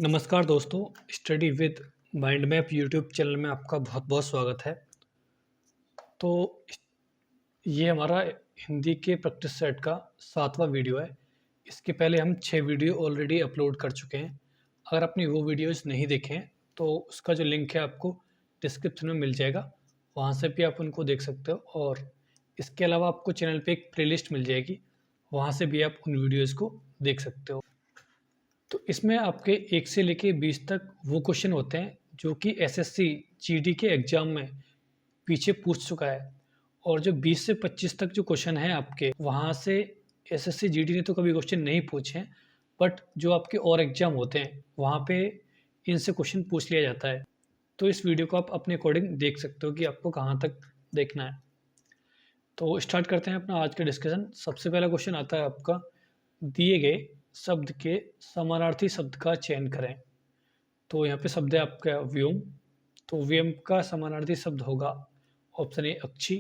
नमस्कार दोस्तों, study with mind map YouTube channel में आपका बहुत बहुत स्वागत है। तो ये हमारा हिंदी के प्रैक्टिस सेट का 7वां वीडियो है। इसके पहले हम 6 वीडियो ऑलरेडी अपलोड कर चुके हैं। अगर आपने वो वीडियोस नहीं देखे हैं तो उसका जो लिंक है आपको डिस्क्रिप्शन में मिल जाएगा, वहाँ से भी आप उनको देख सकते हो। और इसके अलावा आपको चैनल पे एक प्लेलिस्ट मिल जाएगी, वहाँ से भी आप उन वीडियोज़ को देख सकते हो। तो इसमें आपके 1 से लेके 20 तक वो क्वेश्चन होते हैं जो कि एसएससी जीडी के एग्ज़ाम में पीछे पूछ चुका है। और जो 20 से 25 तक जो क्वेश्चन हैं आपके, वहाँ से एसएससी जीडी ने तो कभी क्वेश्चन नहीं पूछे हैं, बट जो आपके और एग्ज़ाम होते हैं वहाँ पे इनसे क्वेश्चन पूछ लिया जाता है। तो इस वीडियो को आप अपने अकॉर्डिंग देख सकते हो कि आपको कहाँ तक देखना है। तो स्टार्ट करते हैं अपना आज का डिस्कशन। सबसे पहला क्वेश्चन आता है आपका, दिए गए शब्द के समानार्थी शब्द का चयन करें। तो यहाँ पे शब्द है आपका व्योम। तो व्योम का समानार्थी शब्द होगा ऑप्शन ए अक्षी,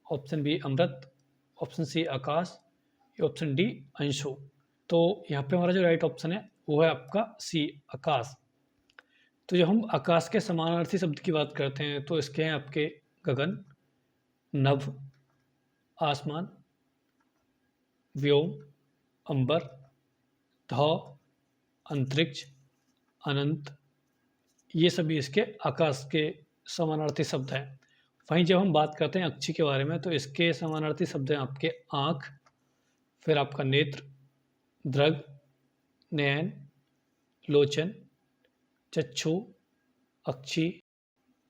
ऑप्शन बी अमृत, ऑप्शन सी आकाश या ऑप्शन डी अंशु। तो यहाँ पे हमारा जो राइट ऑप्शन है वो है आपका सी आकाश। तो जब हम आकाश के समानार्थी शब्द की बात करते हैं तो इसके हैं आपके गगन, नभ, आसमान, व्योम, अंबर, ध, अंतरिक्ष, अनंत। ये सभी इसके आकाश के समानार्थी शब्द हैं। वहीं जब हम बात करते हैं अक्षी के बारे में तो इसके समानार्थी शब्द हैं आपके आँख, फिर आपका नेत्र, दृग, नयन, लोचन, चक्षु, अक्षी,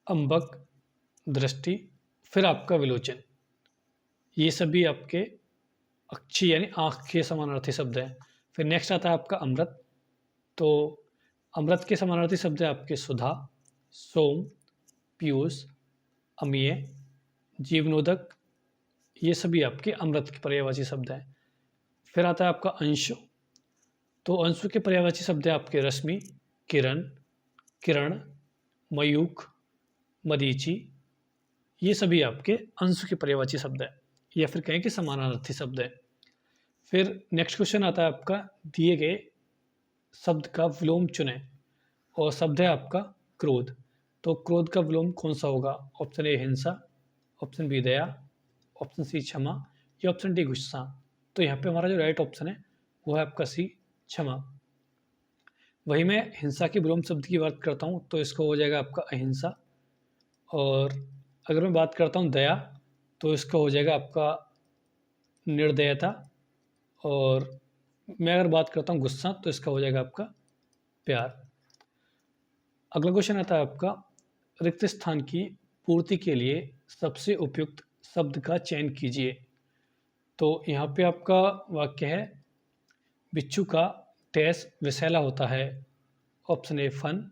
अंबक, दृष्टि, फिर आपका विलोचन। ये सभी आपके अक्षी यानी आँख के समानार्थी शब्द हैं। फिर नेक्स्ट आता है आपका अमृत। तो अमृत के समानार्थी शब्द हैं आपके सुधा, सोम, पीयूष, अमीय, जीवनोदक। ये सभी आपके अमृत के पर्यायवाची शब्द हैं। फिर आता है आपका अंशु। तो अंशु के पर्यायवाची शब्द हैं आपके रश्मि, किरण, किरण, मयूख, मरीचि। ये सभी आपके अंशु के पर्यायवाची शब्द हैं, या फिर कहें कि समानार्थी शब्द हैं। फिर नेक्स्ट क्वेश्चन आता है आपका, दिए गए शब्द का विलोम चुनें। और शब्द है आपका क्रोध। तो क्रोध का विलोम कौन सा होगा? ऑप्शन ए हिंसा, ऑप्शन बी दया, ऑप्शन सी क्षमा या ऑप्शन डी गुस्सा। तो यहाँ पे हमारा जो राइट ऑप्शन है वो है आपका सी क्षमा। वही मैं हिंसा के विलोम शब्द की बात करता हूँ तो इसको हो जाएगा आपका अहिंसा। और अगर मैं बात करता हूँ दया तो इसका हो जाएगा आपका निर्दयता। और मैं अगर बात करता हूँ गुस्सा तो इसका हो जाएगा आपका प्यार। अगला क्वेश्चन आता है आपका, रिक्त स्थान की पूर्ति के लिए सबसे उपयुक्त शब्द का चयन कीजिए। तो यहाँ पे आपका वाक्य है, बिच्छू का टैस विषैला होता है। ऑप्शन ए फन,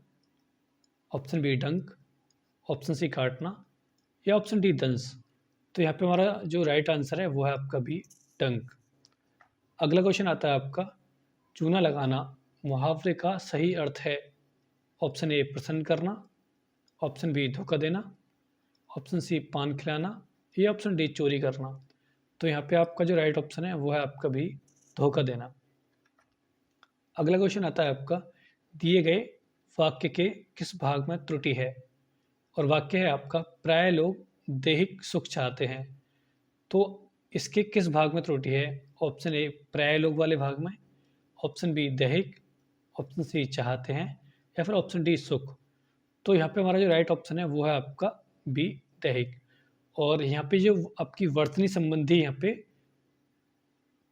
ऑप्शन बी डंक, ऑप्शन सी काटना या ऑप्शन डी दंश। तो यहाँ पे हमारा जो राइट आंसर है वो है आपका बी डंक। अगला क्वेश्चन आता है आपका, चूना लगाना मुहावरे का सही अर्थ है। ऑप्शन ए प्रसन्न करना, ऑप्शन बी धोखा देना, ऑप्शन सी पान खिलाना या ऑप्शन डी चोरी करना। तो यहाँ पे आपका जो राइट ऑप्शन है वो है आपका भी धोखा देना। अगला क्वेश्चन आता है आपका, दिए गए वाक्य के किस भाग में त्रुटि है। और वाक्य है आपका, प्राय लोग दैहिक सुख चाहते हैं। तो इसके किस भाग में त्रुटि है? ऑप्शन ए प्राय लोग वाले भाग में, ऑप्शन बी दैहिक, ऑप्शन सी चाहते हैं या फिर ऑप्शन डी सुख। तो यहाँ पे हमारा जो राइट ऑप्शन है वो है आपका बी दैहिक। और यहाँ पे जो आपकी वर्तनी संबंधी यहाँ पे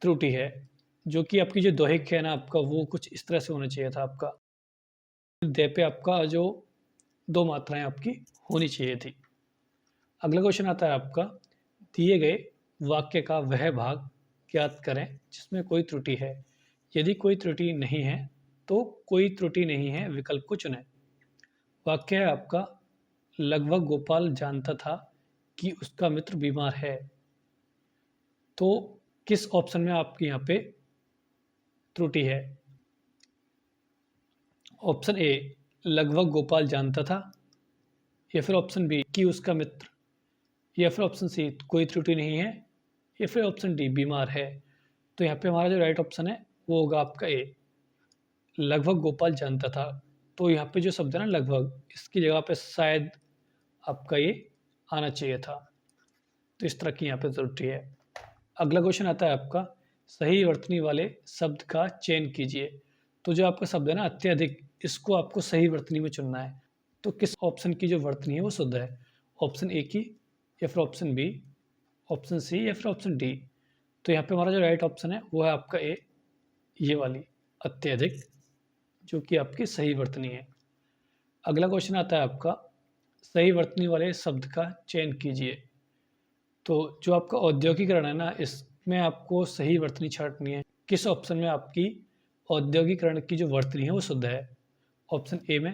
त्रुटि है, जो कि आपकी जो दैहिक है ना आपका, वो कुछ इस तरह से होना चाहिए था आपका, दे पे आपका जो 2 मात्राएं आपकी होनी चाहिए थी। अगला क्वेश्चन आता है आपका, दिए गए वाक्य का वह भाग ज्ञात करें जिसमें कोई त्रुटि है। यदि कोई त्रुटि नहीं है तो कोई त्रुटि नहीं है विकल्प को चुनें। वाक्य है आपका, लगभग गोपाल जानता था कि उसका मित्र बीमार है। तो किस ऑप्शन में आपके यहाँ पे त्रुटि है? ऑप्शन ए लगभग गोपाल जानता था, या फिर ऑप्शन बी कि उसका मित्र, या फिर ऑप्शन सी कोई त्रुटि नहीं है, या फिर ऑप्शन डी बीमार है। तो यहाँ पे हमारा जो राइट ऑप्शन है वो होगा आपका ए लगभग गोपाल जानता था। तो यहाँ पे जो शब्द है ना लगभग, इसकी जगह पे शायद आपका ये आना चाहिए था। तो इस तरह की यहाँ पे त्रुटि है। अगला क्वेश्चन आता है आपका, सही वर्तनी वाले शब्द का चयन कीजिए। तो जो आपका शब्द है ना अत्यधिक, इसको आपको सही वर्तनी में चुनना है। तो किस ऑप्शन की जो वर्तनी है वो शुद्ध है? ऑप्शन ए की, या फिर ऑप्शन बी, ऑप्शन सी, या फिर ऑप्शन डी? तो यहाँ पे हमारा जो राइट ऑप्शन है वो है आपका ए, ये वाली अत्यधिक, जो कि आपकी सही वर्तनी है। अगला क्वेश्चन आता है आपका, सही वर्तनी वाले शब्द का चयन कीजिए। तो जो आपका औद्योगिकरण है ना, इसमें आपको सही वर्तनी छांटनी है। किस ऑप्शन में आपकी औद्योगिकरण की जो वर्तनी है वो शुद्ध है? ऑप्शन ए में,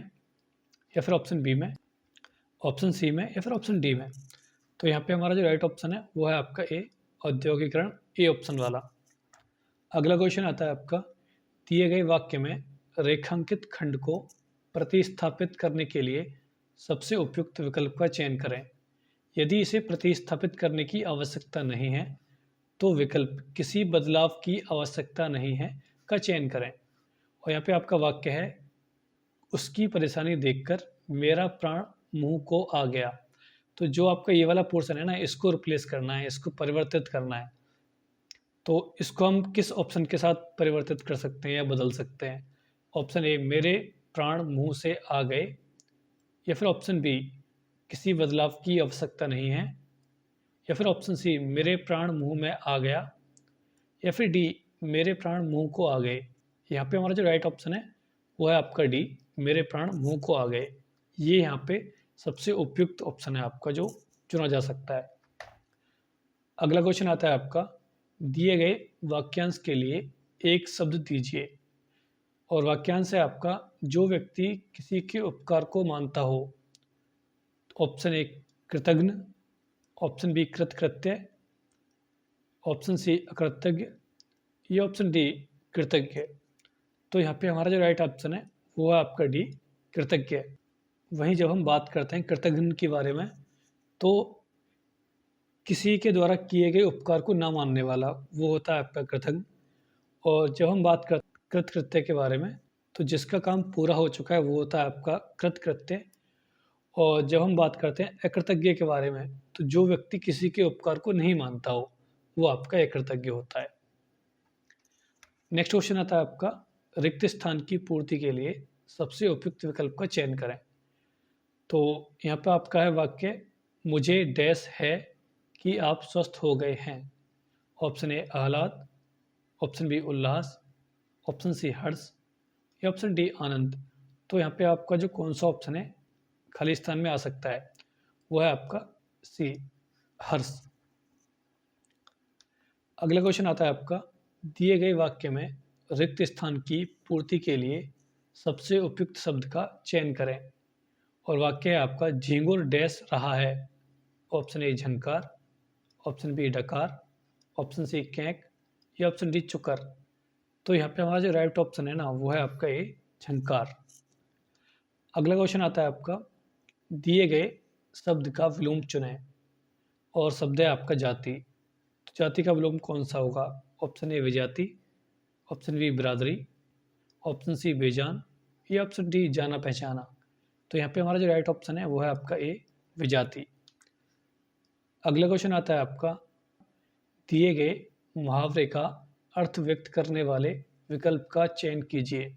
या फिर ऑप्शन बी में, ऑप्शन सी में, या फिर ऑप्शन डी में? तो यहाँ पे हमारा जो राइट ऑप्शन है वो है आपका ए, औद्योगिकरण, ए ऑप्शन वाला। अगला क्वेश्चन आता है आपका, दिए गए वाक्य में रेखांकित खंड को प्रतिस्थापित करने के लिए सबसे उपयुक्त विकल्प का चयन करें। यदि इसे प्रतिस्थापित करने की आवश्यकता नहीं है तो विकल्प किसी बदलाव की आवश्यकता नहीं है का चयन करें। और यहाँ पे आपका वाक्य है, उसकी परेशानी देखकर मेरा प्राण मुंह को आ गया। तो जो आपका ये वाला पोर्शन है ना, इसको रिप्लेस करना है, इसको परिवर्तित करना है। तो इसको हम किस ऑप्शन के साथ परिवर्तित कर सकते हैं या बदल सकते हैं? ऑप्शन ए, मेरे प्राण मुंह से आ गए, या फिर ऑप्शन बी, किसी बदलाव की आवश्यकता नहीं है, या फिर ऑप्शन सी, मेरे प्राण मुंह में आ गया, या फिर डी, मेरे प्राण मुंह को आ गए। यहाँ पे हमारा जो राइट ऑप्शन है वो है आपका डी, मेरे प्राण मुंह को आ गए। ये यहाँ पे सबसे उपयुक्त ऑप्शन है आपका जो चुना जा सकता है। अगला क्वेश्चन आता है आपका, दिए गए वाक्यांश के लिए एक शब्द दीजिए। और वाक्यांश है आपका, जो व्यक्ति किसी के उपकार को मानता हो। ऑप्शन ए कृतज्ञ, ऑप्शन बी कृतकृत्य, ऑप्शन सी अकृतज्ञ, ये ऑप्शन डी कृतज्ञ। तो यहाँ पे हमारा जो राइट ऑप्शन है वो है आपका डी, कृतज्ञ। वहीं जब हम बात करते हैं कृतज्ञ के बारे में, तो किसी के द्वारा किए गए उपकार को ना मानने वाला वो होता है आपका कृतज्ञ। और जब हम बात करते हैं कृतकृत्य के बारे में, तो जिसका काम पूरा हो चुका है वो होता है आपका कृतकृत्य। और जब हम बात करते हैं अकृतज्ञ के बारे में, तो जो व्यक्ति किसी के उपकार को नहीं मानता हो वो आपका अकृतज्ञ होता है। नेक्स्ट क्वेश्चन आता है आपका, रिक्त स्थान की पूर्ति के लिए सबसे उपयुक्त विकल्प का चयन करें। तो यहाँ पे आपका है वाक्य, मुझे डैश है कि आप स्वस्थ हो गए हैं। ऑप्शन ए आह्लाद, ऑप्शन बी उल्लास, ऑप्शन सी हर्ष, या ऑप्शन डी आनंद? तो यहाँ पे आपका जो कौन सा ऑप्शन है खाली स्थान में आ सकता है वो है आपका सी, हर्ष। अगला क्वेश्चन आता है आपका, दिए गए वाक्य में रिक्त स्थान की पूर्ति के लिए सबसे उपयुक्त शब्द का चयन करें। और वाक्य है आपका, झींगुर डैश रहा है। ऑप्शन ए झंकार, ऑप्शन बी डकार, ऑप्शन सी कैंक, या ऑप्शन डी चुकर? तो यहाँ पे हमारा जो राइट ऑप्शन है ना वो है आपका ए झंकार। अगला क्वेश्चन आता है आपका, दिए गए शब्द का विलोम चुनें। और शब्द है आपका जाति। तो जाति का विलोम कौन सा होगा? ऑप्शन ए विजाति, ऑप्शन बी बिरादरी, ऑप्शन सी बेजान, या ऑप्शन डी जाना पहचाना? तो यहाँ पे हमारा जो राइट ऑप्शन है वो है आपका ए विजाति। अगला क्वेश्चन आता है आपका, दिए गए मुहावरे का अर्थ व्यक्त करने वाले विकल्प का चयन कीजिए।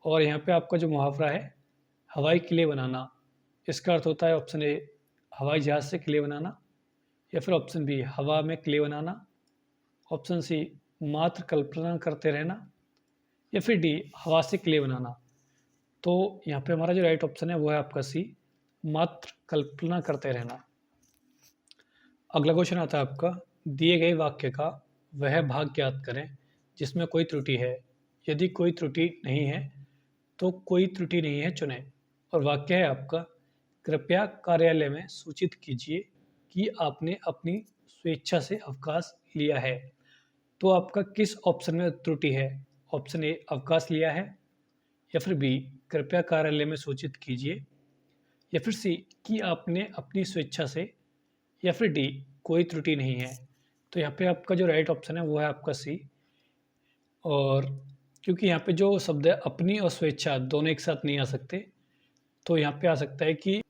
और यहाँ पे आपका जो मुहावरा है हवाई किले बनाना, इसका अर्थ होता है ऑप्शन ए हवाई जहाज से किले बनाना, या फिर ऑप्शन बी हवा में किले बनाना, ऑप्शन सी मात्र कल्पना करते रहना, या फिर डी हवा से किले बनाना? तो यहाँ पे हमारा जो राइट ऑप्शन है वो है आपका सी, मात्र कल्पना करते रहना। अगला क्वेश्चन आता है आपका, दिए गए वाक्य का वह भाग ज्ञात करें जिसमें कोई त्रुटि है। यदि कोई त्रुटि नहीं है तो कोई त्रुटि नहीं है चुनें। और वाक्य है आपका, कृपया कार्यालय में सूचित कीजिए कि आपने अपनी स्वेच्छा से अवकाश लिया है। तो आपका किस ऑप्शन में त्रुटि है? ऑप्शन ए अवकाश लिया है, या फिर बी कृपया कार्यालय में सूचित कीजिए, या फिर सी कि आपने अपनी स्वेच्छा से, या फिर डी कोई त्रुटि नहीं है? तो यहाँ पे आपका जो राइट ऑप्शन है वो है आपका सी। और क्योंकि यहाँ पे जो शब्द है अपनी और स्वेच्छा दोनों एक साथ नहीं आ सकते, तो यहाँ पे आ सकता है कि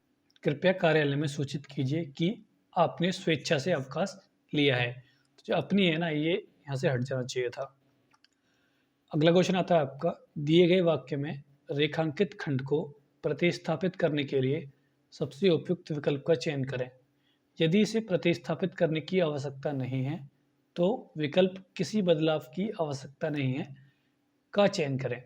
कृपया कार्यालय में सूचित कीजिए कि आपने स्वेच्छा से अवकाश लिया है। तो जो अपनी है ना, ये यहाँ से हट जाना चाहिए था। अगला क्वेश्चन आता है आपका, दिए गए वाक्य में रेखांकित खंड को प्रतिस्थापित करने के लिए सबसे उपयुक्त विकल्प का चयन करें। यदि इसे प्रतिस्थापित करने की आवश्यकता नहीं है तो विकल्प किसी बदलाव की आवश्यकता नहीं है का चयन करें।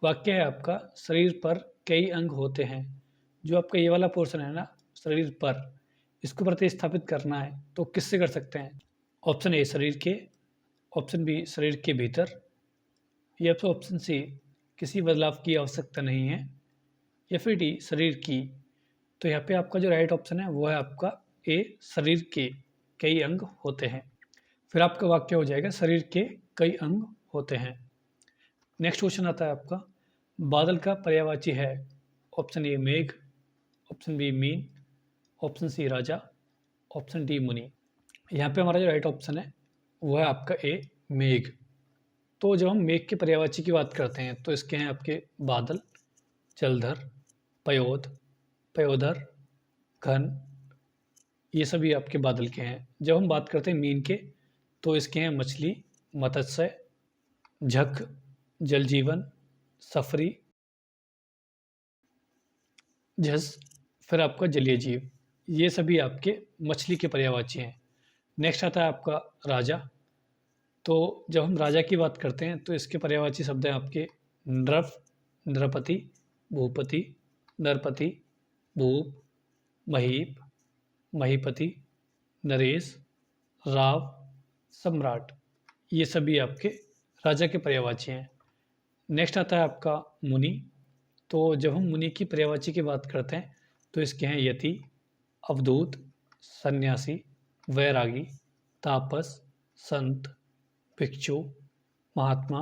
वाक्य है आपका, शरीर पर कई अंग होते हैं। जो आपका ये वाला पोर्शन है ना, शरीर पर, इसको प्रतिस्थापित करना है तो किससे कर सकते हैं? ऑप्शन ए शरीर के, ऑप्शन बी शरीर के भीतर, या फिर ऑप्शन सी किसी बदलाव की आवश्यकता नहीं है, या फिर डी शरीर की। तो यहाँ पे आपका जो राइट ऑप्शन है वो है आपका ए शरीर के कई अंग होते हैं। फिर आपका वाक्य हो जाएगा शरीर के कई अंग होते हैं। नेक्स्ट क्वेश्चन आता है आपका, बादल का पर्यायवाची है। ऑप्शन ए मेघ, ऑप्शन बी मीन, ऑप्शन सी राजा, ऑप्शन डी मुनि। यहाँ पे हमारा जो राइट ऑप्शन है वो है आपका ए मेघ। तो जब हम मेघ के पर्यायवाची की बात करते हैं तो इसके हैं आपके बादल, जलधर, पयोध, पयोधर, घन, ये सभी आपके बादल के हैं। जब हम बात करते हैं मीन के तो इसके हैं मछली, मत्स्य, झक, जल जीवन, सफरी, झस, फिर आपका जलीय जीव, ये सभी आपके मछली के पर्यायवाची हैं। नेक्स्ट आता है आपका राजा। तो जब हम राजा की बात करते हैं तो इसके पर्यायवाची शब्द हैं आपके नृप, नृपति, भूपति, नरपति, भूप, महीप, महीपति, नरेश, राव, सम्राट, ये सभी आपके राजा के पर्यायवाची हैं। नेक्स्ट आता है आपका मुनि। तो जब हम मुनि की पर्यायवाची की बात करते हैं तो इसके हैं यति, अवधूत, सन्यासी, वैरागी, तापस, संत, भिक्षु, महात्मा,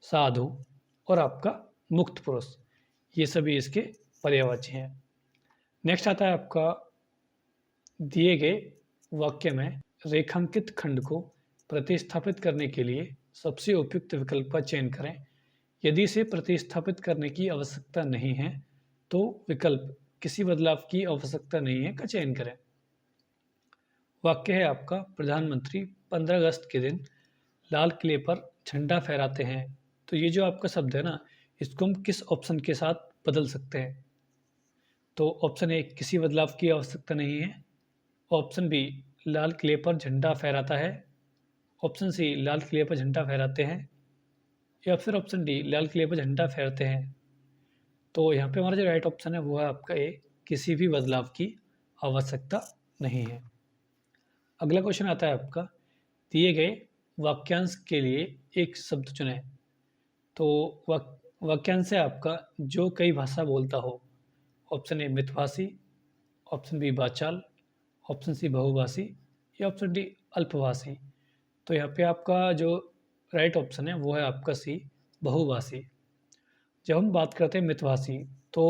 साधु और आपका मुक्त पुरुष, ये सभी इसके पर्यायवाची हैं। नेक्स्ट आता है आपका, दिए गए वाक्य में रेखांकित खंड को प्रतिस्थापित करने के लिए सबसे उपयुक्त विकल्प का चयन करें। यदि इसे प्रतिस्थापित करने की आवश्यकता नहीं है तो विकल्प किसी बदलाव की आवश्यकता नहीं है का चयन करें। वाक्य है आपका, प्रधानमंत्री 15 अगस्त के दिन लाल किले पर झंडा फहराते हैं। तो ये जो आपका शब्द है ना, इसको हम किस ऑप्शन के साथ बदल सकते हैं? तो ऑप्शन ए किसी बदलाव की आवश्यकता नहीं है, ऑप्शन बी लाल किले पर झंडा फहराता है, ऑप्शन सी लाल किले पर झंडा फहराते हैं, या फिर ऑप्शन डी लाल किले पर झंडा फहराते हैं। तो यहाँ पे हमारा जो राइट ऑप्शन है वो है आपका ए किसी भी बदलाव की आवश्यकता नहीं है। अगला क्वेश्चन आता है आपका, दिए गए वाक्यांश के लिए एक शब्द चुनें। तो वाक्यांश है आपका, जो कई भाषा बोलता हो। ऑप्शन ए मितभाषी, ऑप्शन बी वाचाल, ऑप्शन सी बहुभाषी, या ऑप्शन डी अल्पभाषी। तो यहाँ पे आपका जो राइट ऑप्शन है वो है आपका सी बहुभाषी। जब हम बात करते हैं मितभाषी तो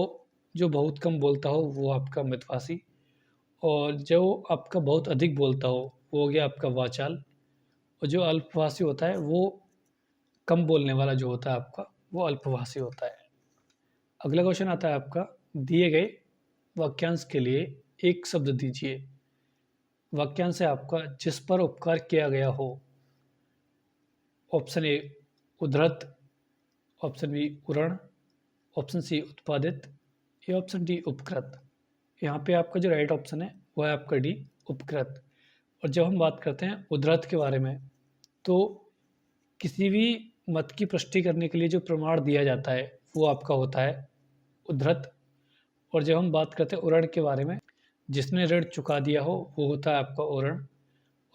जो बहुत कम बोलता हो वो आपका मितभाषी, और जो आपका बहुत अधिक बोलता हो वो हो गया आपका वाचाल, और जो अल्पभाषी होता है वो कम बोलने वाला जो होता है आपका वो अल्पभाषी होता है। अगला क्वेश्चन आता है आपका, दिए गए वाक्यांश के लिए एक शब्द दीजिए। वाक्यांश है आपका, जिस पर उपकार किया गया हो। ऑप्शन ए उद्धृत, ऑप्शन बी उरण, ऑप्शन सी उत्पादित, या ऑप्शन डी उपकृत। यहाँ पे आपका जो राइट ऑप्शन है वो है आपका डी उपकृत। और जब हम बात करते हैं उद्धृत के बारे में तो किसी भी मत की पुष्टि करने के लिए जो प्रमाण दिया जाता है वो आपका होता है उद्धृत। और जब हम बात करते हैं उरण के बारे में, जिसने ऋण चुका दिया हो वो होता है आपका उरण।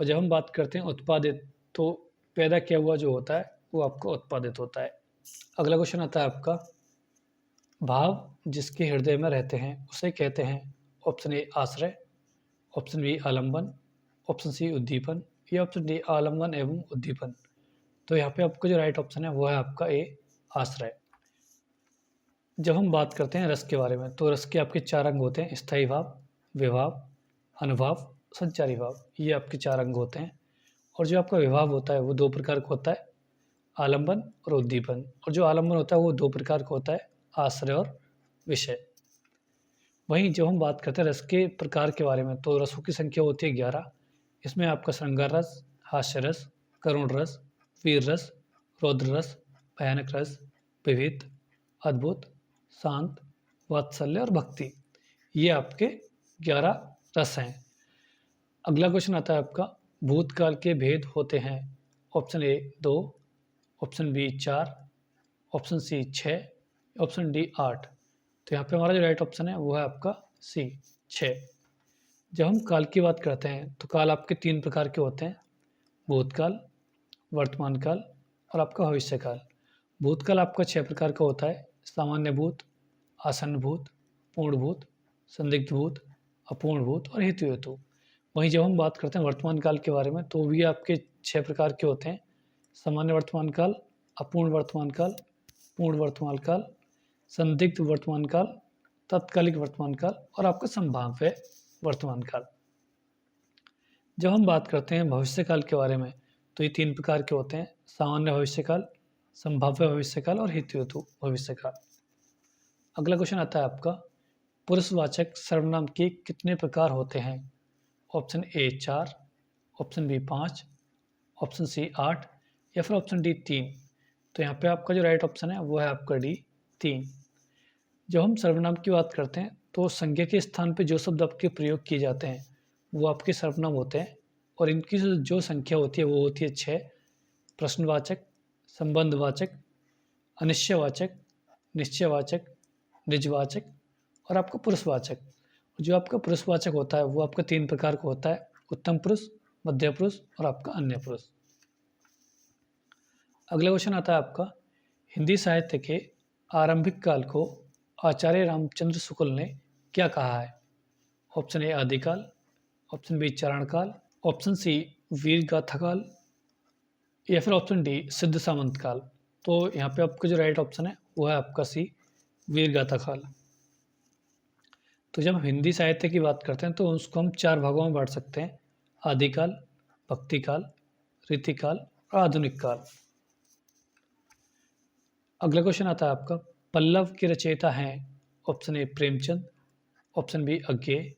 और जब हम बात करते हैं उत्पादित तो पैदा किया हुआ जो होता है वो आपका उत्पादित होता है। अगला क्वेश्चन आता है आपका, भाव जिसके हृदय में रहते हैं उसे कहते हैं। ऑप्शन ए आश्रय, ऑप्शन बी आलम्बन, ऑप्शन सी उद्दीपन, या ऑप्शन डी आलम्बन एवं उद्दीपन। तो यहाँ पे आपका जो राइट ऑप्शन है वो है आपका ए आश्रय। जब हम बात करते हैं रस के बारे में तो रस के आपके 4 अंग होते हैं, स्थायी भाव, विभाव, अनुभाव, संचारी भाव, ये आपके 4 अंग होते हैं। और जो आपका विभाव होता है वो 2 प्रकार का होता है, आलम्बन और उद्दीपन। और जो आलम्बन होता है वो दो प्रकार का होता है, आश्रय और विषय। वहीं जब हम बात करते हैं रस के प्रकार के बारे में, तो रसों की संख्या होती है 11। इसमें आपका श्रृंगार रस, हास्य रस, करुण रस, वीर रस, रौद्र रस, भयानक रस, विविध, अद्भुत, शांत, वात्सल्य और भक्ति, ये आपके 11 रस हैं। अगला क्वेश्चन आता है आपका, भूतकाल के भेद होते हैं। Option A 2, option B 4, option C 6, option D 8। तो यहाँ पे हमारा जो राइट ऑप्शन है वो है आपका सी 6। जब हम काल की बात करते हैं तो काल आपके 3 प्रकार के होते हैं, भूतकाल, वर्तमान काल और आपका भविष्य काल। भूतकाल आपका 6 प्रकार का होता है, सामान्य भूत, आसन्न भूत, पूर्ण भूत, संदिग्ध भूत, अपूर्ण भूत और हेतु हेतु। वहीं जब हम बात करते हैं वर्तमान काल के बारे में, तो भी आपके 6 प्रकार के होते हैं, सामान्य वर्तमान काल, अपूर्ण वर्तमान काल, पूर्ण वर्तमान काल, संदिग्ध वर्तमान काल, तात्कालिक वर्तमान काल और आपका संभाव्य वर्तमान काल। जब हम बात करते हैं भविष्य काल के बारे में, तो ये 3 प्रकार के होते हैं, सामान्य भविष्य काल, संभाव्य भविष्य काल और हेतु हेतु भविष्य काल। अगला क्वेश्चन आता है आपका, पुरुषवाचक सर्वनाम के कितने प्रकार होते हैं। Option A 4, option B 5, option C 8 या फिर ऑप्शन डी 3। तो यहाँ पे आपका जो राइट ऑप्शन है वो है आपका डी 3। जब हम सर्वनाम की बात करते हैं तो संज्ञा के स्थान पे जो शब्द आपके प्रयोग किए जाते हैं वो आपके सर्वनाम होते हैं, और इनकी जो संख्या होती है वो होती है 6। प्रश्नवाचक, संबंधवाचक, अनिश्चयवाचक, निश्चयवाचक, निजवाचक और आपका पुरुषवाचक। जो आपका पुरुषवाचक होता है वो आपका 3 प्रकार का होता है, उत्तम पुरुष, मध्य पुरुष और आपका अन्य पुरुष। अगला क्वेश्चन आता है आपका, हिंदी साहित्य के आरंभिक काल को आचार्य रामचंद्र शुक्ल ने क्या कहा है। ऑप्शन ए आदिकाल, ऑप्शन बी चारण काल, ऑप्शन सी वीर गाथा काल या फिर ऑप्शन डी सिद्ध सामंत काल। तो यहाँ पे आपका जो राइट ऑप्शन है वो है आपका सी वीर गाथा काल। तो जब हम हिंदी साहित्य की बात करते हैं तो उसको हम 4 भागों में बांट सकते हैं, आदिकाल, भक्तिकाल, रीतिकाल और आधुनिक काल। अगला क्वेश्चन आता है आपका, पल्लव के रचयिता हैं। Option A Premchand, option B Agyeya,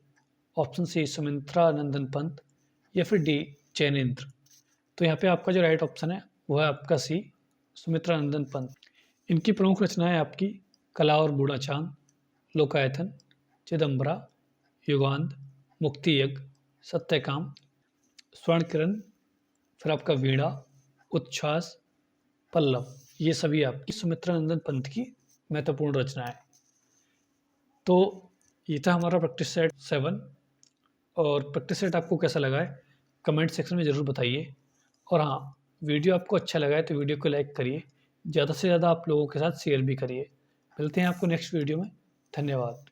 option C Sumitra Nandan Pant या फिर डी जैनेन्द्र। तो यहाँ पे आपका जो राइट ऑप्शन है वो है आपका सी सुमित्रा नंदन पंत। इनकी प्रमुख रचनाएं आपकी कला और बूढ़ा चांद, लोकायतन, चिदम्बरा, युगांत, मुक्ति यज्ञ, सत्यकाम, स्वर्ण किरण, फिर आपका वीणा, उच्छ्वास, पल्लव, ये सभी आपकी सुमित्रा नंदन पंत की महत्वपूर्ण रचनाएं। तो ये था हमारा प्रैक्टिस सेट 7। और प्रैक्टिस सेट आपको कैसा लगा है कमेंट सेक्शन में ज़रूर बताइए। और हाँ, वीडियो आपको अच्छा लगा है तो वीडियो को लाइक करिए, ज़्यादा से ज़्यादा आप लोगों के साथ शेयर भी करिए। मिलते हैं आपको नेक्स्ट वीडियो में। धन्यवाद।